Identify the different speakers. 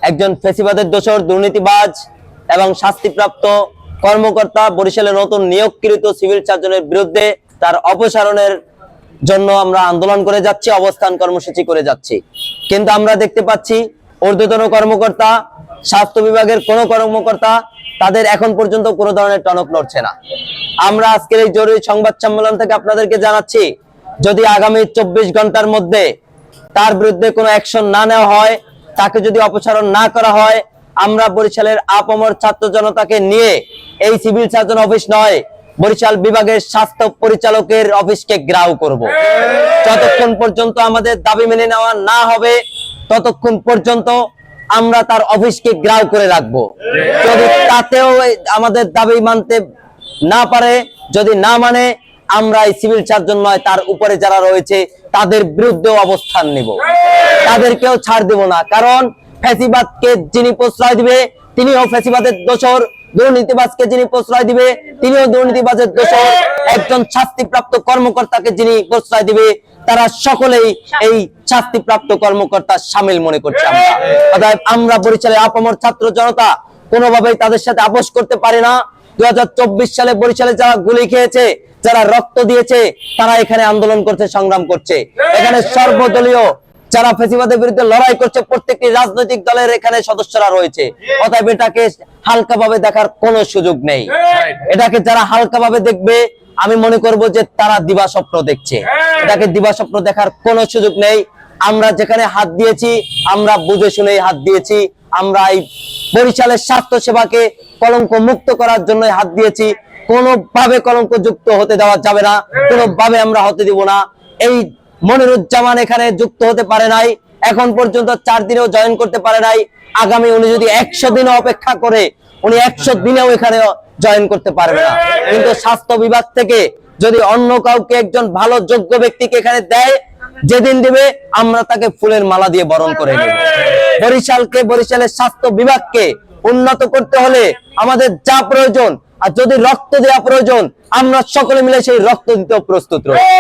Speaker 1: একজন ফেসিবাদের দোসর, দুর্নীতিবাজ এবং শাস্তিপ্রাপ্ত কর্মকর্তা বরিশালে নতুন নিয়োগকৃত সিভিল সার্জনের বিরুদ্ধে তার অপসারণের জন্য আমরা আন্দোলন করে যাচ্ছি, অবস্থান কর্মসূচি করে যাচ্ছি। কিন্তু আমরা দেখতে পাচ্ছি ঊর্ধ্বতন কর্মকর্তা, স্বাস্থ্য বিভাগের কোন কর্মকর্তা তাদের এখন পর্যন্ত কোনো ধরনের টনক নড়ছে না। আমরা আজকের এই জরুরি সংবাদ সম্মেলন থেকে আপনাদেরকে জানাচ্ছি, যদি আগামী 24 ঘন্টার মধ্যে তার বিরুদ্ধে কোনো অ্যাকশন না নেওয়া হয়, তাকে যদি অপসারণ না করা হয়, আমরা বরিশালের আপামর ছাত্র জনতাকে নিয়ে এই সিভিল সার্জন অফিস নয়, বরিশাল বিভাগের স্বাস্থ্য পরিচালকের অফিসকে ঘেরাও করব। যতক্ষণ পর্যন্ত আমাদের দাবি মেনে নেওয়া না হবে, ততক্ষণ পর্যন্ত আমরা তার অফিসকে ঘেরাও করে রাখবো। যদি তাতেও আমাদের দাবি মানতে না পারে, যদি না মানে, আমরা এই সিভিল সার্জন নয়, তার উপরে যারা রয়েছে তাদের বিরুদ্ধেও অবস্থান নেব। তাদেরকেও ছাড় দেব না, কারণ ফ্যাসিবাদকে যিনি প্রশ্রয় দিবে তিনিও ফ্যাসিবাদের দোসর, দুর্নীতিবাজকে যিনি প্রশ্রয় দিবে তিনিও দুর্নীতিবাজের দোসর, একজন শাস্তিপ্রাপ্ত কর্মকর্তাকে যিনি প্রশ্রয় দিবে তারা সকলেই এই শাস্তিপ্রাপ্ত কর্মকর্তার সামিল মনে করছে। অতএব আমরা বরিশালের আপামর ছাত্র জনতা কোনোভাবেই তাদের সাথে আপোষ করতে পারি না। 2024 সালে বরিশালে যারা গুলি খেয়েছে, যারা রক্ত দিয়েছে, তারা এখানে আন্দোলন করছে, সংগ্রাম করছে। এখানে সর্বদলীয় যারা ফ্যাসিবাদের বিরুদ্ধে লড়াই করছে, প্রত্যেকটি রাজনৈতিক দলের এখানে সদস্যরা রয়েছে। অতএব এটাকে হালকাভাবে দেখার কোনো সুযোগ নেই। এটাকে যারা হালকাভাবে দেখবে, আমি মনে করব যে তারা দিবাস্বপ্ন দেখছে। এটাকে দিবাস্বপ্ন দেখার কোনো সুযোগ নেই। আমরা যেখানে হাত দিয়েছি, আমরা বুঝে শুনেই হাত দিয়েছি। আমরা এই বরিশালের স্বাস্থ্য সেবাকে কলঙ্ক মুক্ত করার জন্য হাত দিয়েছি। কোনোভাবে কলঙ্ক যুক্ত হতে দেওয়া যাবে না, কোনোভাবে আমরা হতে দিব না। এই মনিরুজ্জামান এখানে যুক্ত হতে পারে নাই, এখন পর্যন্ত 4 দিনেও জয়েন করতে পারে নাই। আগামী উনি যদি 100 দিনও অপেক্ষা করে, উনি 100 দিনেও এখানে জয়েন করতে পারবে না। কিন্তু স্বাস্থ্য বিভাগ থেকে যদি অন্য কাউকে, একজন ভালো যোগ্য ব্যক্তিকে এখানে দেয়, যেদিন দিবে আমরা তাকে ফুলের মালা দিয়ে বরণ করে নেব। বরিশালকে, বরিশালের স্বাস্থ্য বিভাগকে উন্নত করতে হলে আমাদের যা প্রয়োজন, আর যদি রক্ত দেওয়া প্রয়োজন, আমরা সকলে মিলে সেই রক্ত দিতেও প্রস্তুত রয়েছি।